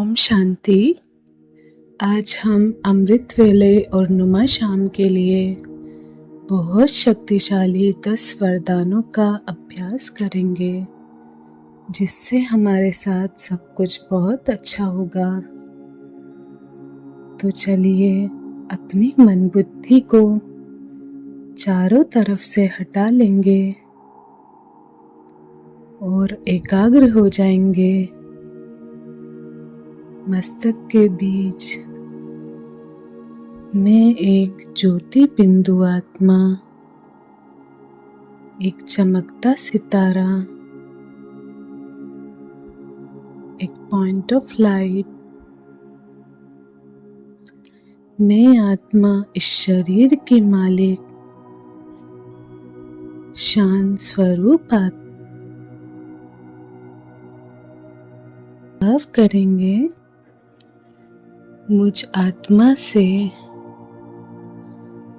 ओम शांति। आज हम अमृत वेले और नुमा शाम के लिए बहुत शक्तिशाली 10 वरदानों का अभ्यास करेंगे, जिससे हमारे साथ सब कुछ बहुत अच्छा होगा। तो चलिए अपनी मन बुद्धि को चारों तरफ से हटा लेंगे और एकाग्र हो जाएंगे। मस्तक के बीच में एक ज्योति बिंदु आत्मा, एक चमकता सितारा, एक पॉइंट ऑफ लाइट। मैं आत्मा इस शरीर की मालिक शांत स्वरूप अनुभव करेंगे। मुझ आत्मा से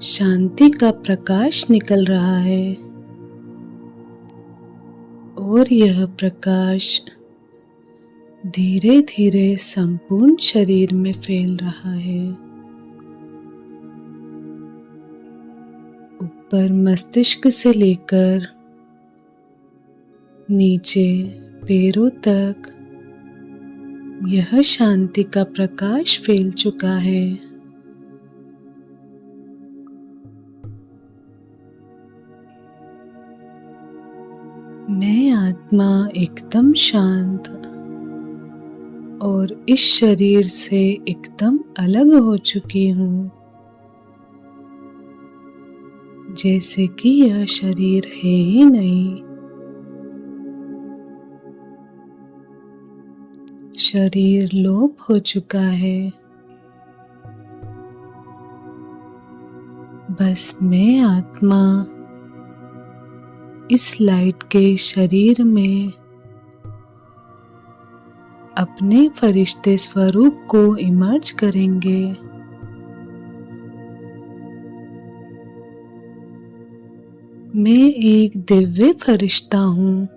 शांति का प्रकाश निकल रहा है और यह प्रकाश धीरे धीरे संपूर्ण शरीर में फैल रहा है। ऊपर मस्तिष्क से लेकर नीचे पैरों तक यह शांति का प्रकाश फैल चुका है। मैं आत्मा एकदम शांत और इस शरीर से एकदम अलग हो चुकी हूँ, जैसे कि यह शरीर है ही नहीं। शरीर लोप हो चुका है। बस मैं आत्मा इस लाइट के शरीर में अपने फरिश्ते स्वरूप को इमर्ज करेंगे। मैं एक दिव्य फरिश्ता हूँ।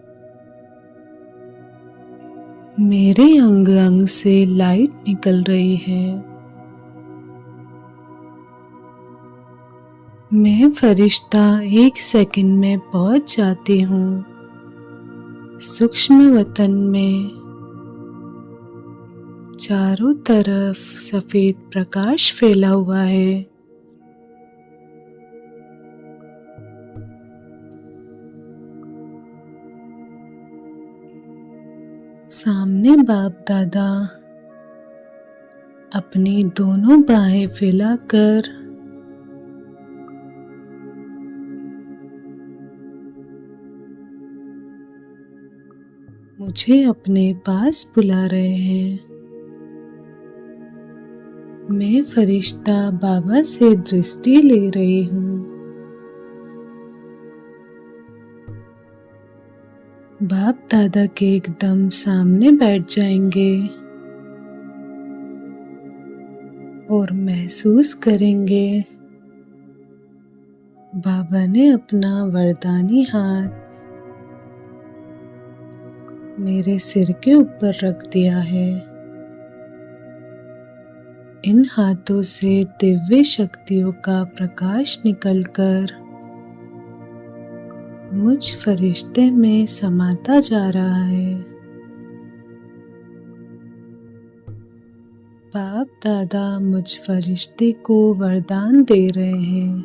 मेरे अंग अंग से लाइट निकल रही है। मैं फरिश्ता 1 सेकंड में पहुंच जाती हूँ सूक्ष्म वतन में। चारों तरफ सफेद प्रकाश फैला हुआ है। सामने बाप दादा अपनी दोनों बाहें फैलाकर मुझे अपने पास बुला रहे हैं। मैं फरिश्ता बाबा से दृष्टि ले रही हूँ। बाप दादा के एकदम सामने बैठ जाएंगे और महसूस करेंगे बाबा ने अपना वरदानी हाथ मेरे सिर के ऊपर रख दिया है। इन हाथों से दिव्य शक्तियों का प्रकाश निकलकर मुझ फरिश्ते में समाता जा रहा है। बाप दादा मुझ फरिश्ते को वरदान दे रहे हैं।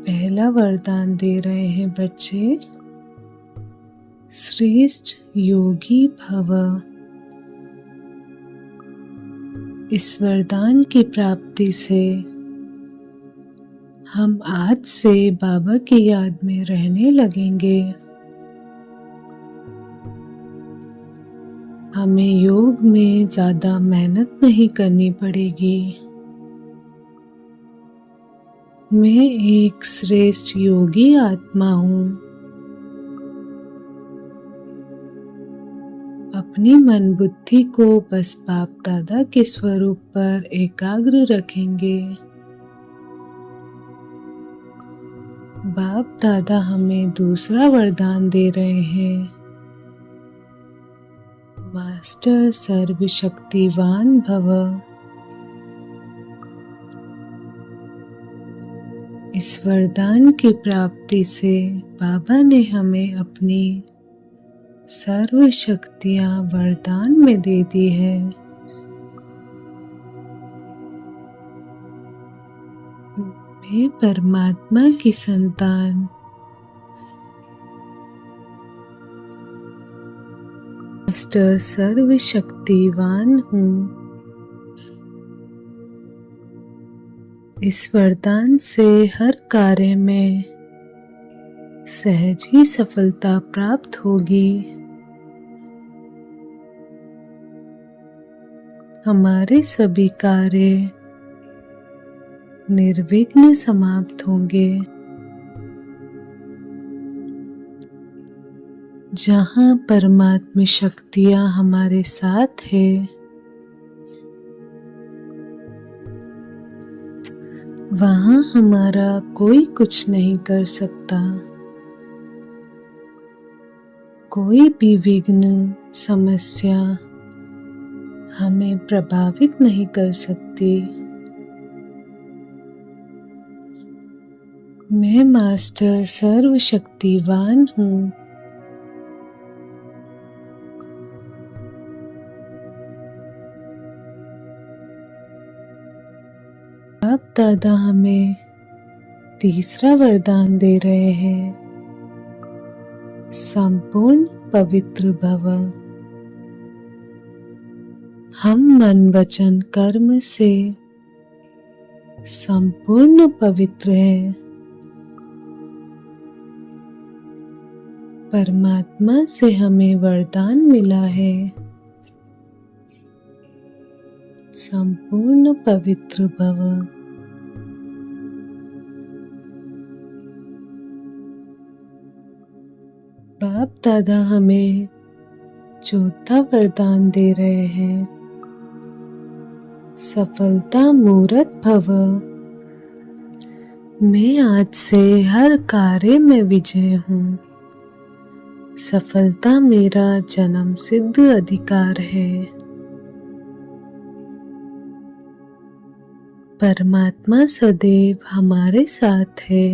पहला वरदान दे रहे हैं, बच्चे श्रेष्ठ योगी भव। इस वरदान की प्राप्ति से हम आज से बाबा की याद में रहने लगेंगे। हमें योग में ज्यादा मेहनत नहीं करनी पड़ेगी। मैं एक श्रेष्ठ योगी आत्मा हूँ। अपनी मन बुद्धि को बस बाप दादा के स्वरूप पर एकाग्र रखेंगे। बाप दादा हमें दूसरा वरदान दे रहे हैं। मास्टर सर्वशक्तिवान भव। इस वरदान की प्राप्ति से बाबा ने हमें अपनी सर्व शक्तियां वरदान में दे दी है। मैं परमात्मा की संतान मास्टर सर्वशक्तिवान हूँ। इस वरदान से हर कार्य में सहज ही सफलता प्राप्त होगी। हमारे सभी कार्य निर्विघ्न समाप्त होंगे। जहाँ परमात्मा शक्तियाँ हमारे साथ है, वहाँ हमारा कोई कुछ नहीं कर सकता। कोई भी विघ्न समस्या हमें प्रभावित नहीं कर सकती। मैं मास्टर सर्वशक्तिवान हूँ। बाप दादा हमें तीसरा वरदान दे रहे हैं, संपूर्ण पवित्र भव। हम मन वचन कर्म से संपूर्ण पवित्र हैं। परमात्मा से हमें वरदान मिला है, संपूर्ण पवित्र भव। बाप दादा हमें चौथा वरदान दे रहे हैं, सफलता मूर्त भव। मैं आज से हर कार्य में विजय हूँ। सफलता मेरा जन्म सिद्ध अधिकार है। परमात्मा सदैव हमारे साथ है।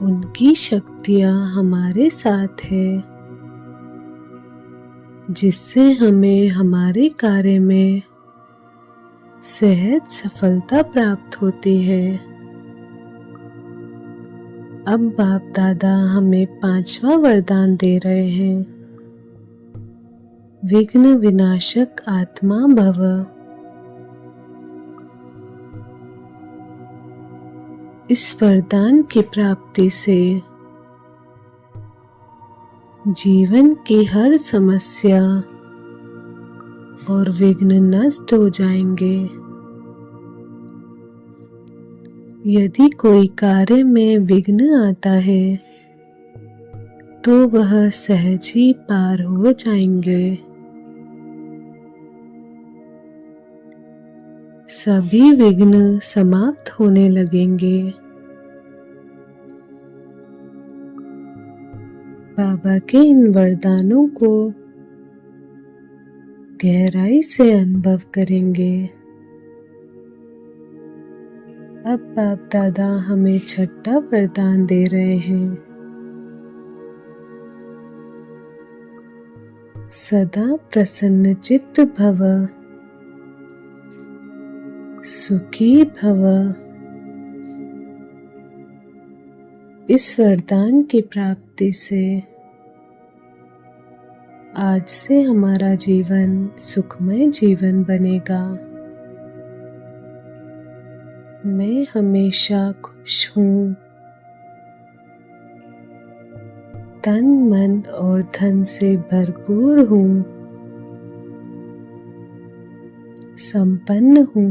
उनकी शक्तियाँ हमारे साथ है, जिससे हमें हमारे कार्य में सहज सफलता प्राप्त होती है। अब बाप दादा हमें पांचवा वरदान दे रहे हैं, विघ्न विनाशक आत्मा भव। इस वरदान की प्राप्ति से जीवन की हर समस्या और विघ्न नष्ट हो जाएंगे। यदि कोई कार्य में विघ्न आता है तो वह सहज ही पार हो जाएंगे। सभी विघ्न समाप्त होने लगेंगे। बाबा के इन वरदानों को गहराई से अनुभव करेंगे। अब बाप दादा हमें छठा वरदान दे रहे हैं, सदा प्रसन्न चित्त भव, सुखी भव। इस वरदान की प्राप्ति से आज से हमारा जीवन सुखमय जीवन बनेगा। मैं हमेशा खुश हूँ। तन मन और धन से भरपूर हूँ। संपन्न हूँ।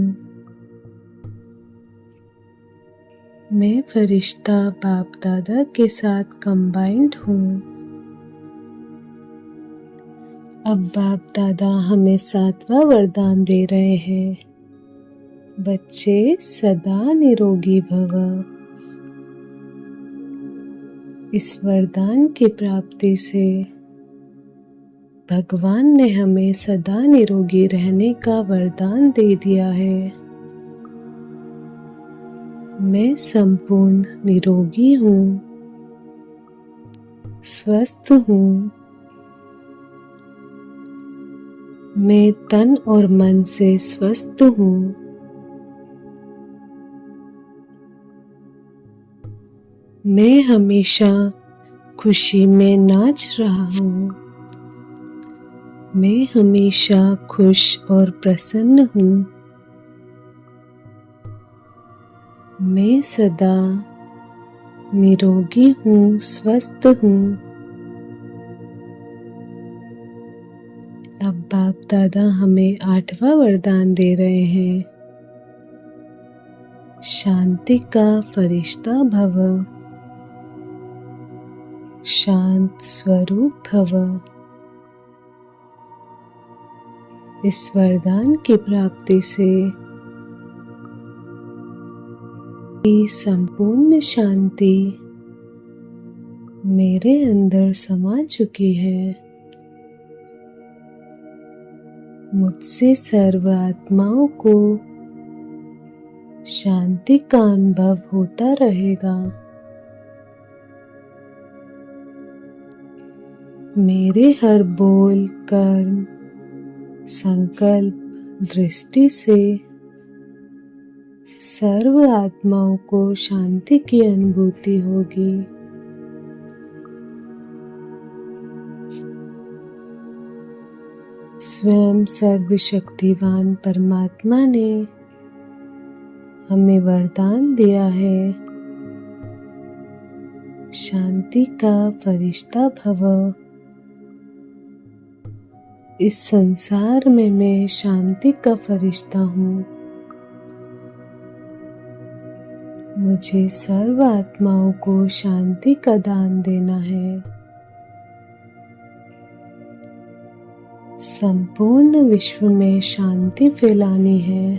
मैं फरिश्ता बाप दादा के साथ कंबाइंड हूँ। अब बाप दादा हमें सातवां वरदान दे रहे हैं, बच्चे सदा निरोगी भव। इस वरदान की प्राप्ति से भगवान ने हमें सदा निरोगी रहने का वरदान दे दिया है। मैं संपूर्ण निरोगी हूँ, स्वस्थ हूँ। मैं तन और मन से स्वस्थ हूँ। मैं हमेशा खुशी में नाच रहा हूँ। मैं हमेशा खुश और प्रसन्न हूँ। मैं सदा निरोगी हूँ, स्वस्थ हूँ। अब बाप दादा हमें 8वां वरदान दे रहे हैं। शांति का फरिश्ता भव, शांत स्वरूप भव। इस वरदान की प्राप्ति से संपूर्ण शांति मेरे अंदर समा चुकी है। मुझसे सर्व आत्माओं को शांति का अनुभव होता रहेगा। मेरे हर बोल, कर्म, संकल्प, दृष्टि से सर्व आत्माओं को शांति की अनुभूति होगी। स्वयं सर्वशक्तिवान परमात्मा ने हमें वरदान दिया है, शांति का फरिश्ता भव। इस संसार में मैं शांति का फरिश्ता हूँ। मुझे सर्व आत्माओं को शांति का दान देना है। संपूर्ण विश्व में शांति फैलानी है।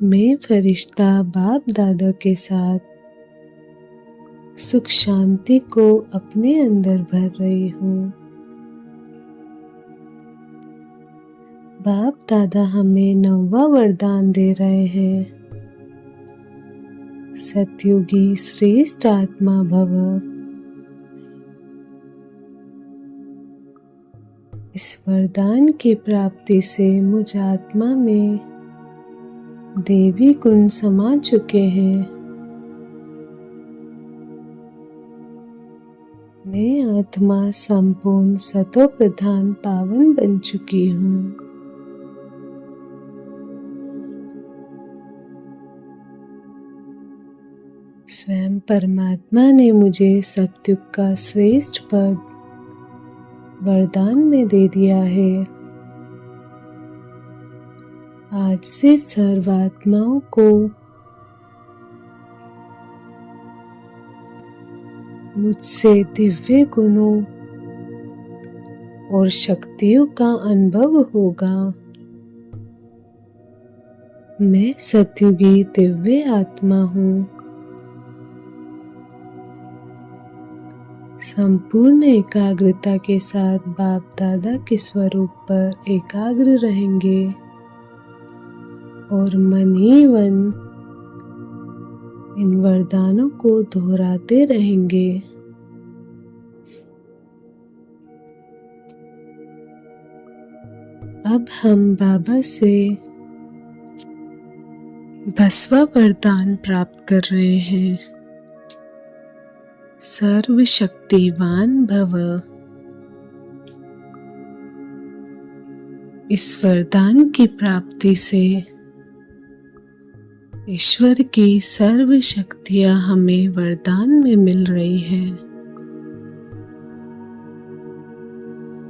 मैं फरिश्ता बाप दादा के साथ सुख शांति को अपने अंदर भर रही हूँ। बाप दादा हमें 9वां वरदान दे रहे हैं। सतयुगी श्रेष्ठ आत्मा भव। इस वरदान की प्राप्ति से मुझ आत्मा में देवी गुण समा चुके हैं। मैं आत्मा संपूर्ण सतो प्रधान पावन बन चुकी हूँ। स्वयं परमात्मा ने मुझे सतयुग का श्रेष्ठ पद वरदान में दे दिया है। आज से सर्व आत्माओं को मुझसे दिव्य गुणों और शक्तियों का अनुभव होगा। मैं सतयुगी दिव्य आत्मा हूँ। संपूर्ण एकाग्रता के साथ बाप दादा के स्वरूप पर एकाग्र रहेंगे और मन ही मन इन वरदानों को दोहराते रहेंगे। अब हम बाबा से 10वां वरदान प्राप्त कर रहे हैं। सर्वशक्तिवान भव। इस वरदान की प्राप्ति से ईश्वर की सर्व शक्तियां हमें वरदान में मिल रही हैं।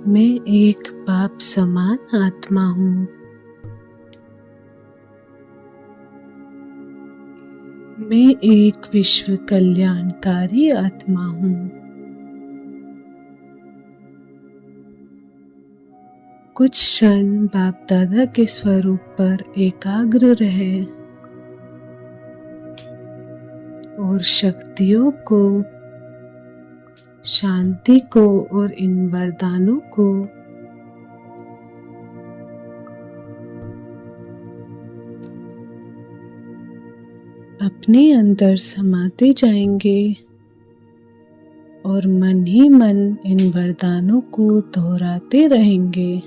मैं एक बाप समान आत्मा हूँ। मैं एक विश्व कल्याणकारी आत्मा हूँ। कुछ क्षण बाप दादा के स्वरूप पर एकाग्र रहे और शक्तियों को शांति को और इन वरदानों को अपने अंदर समाते जाएंगे और मन ही मन इन वरदानों को दोहराते रहेंगे।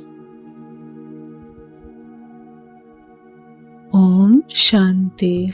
ओम शांति।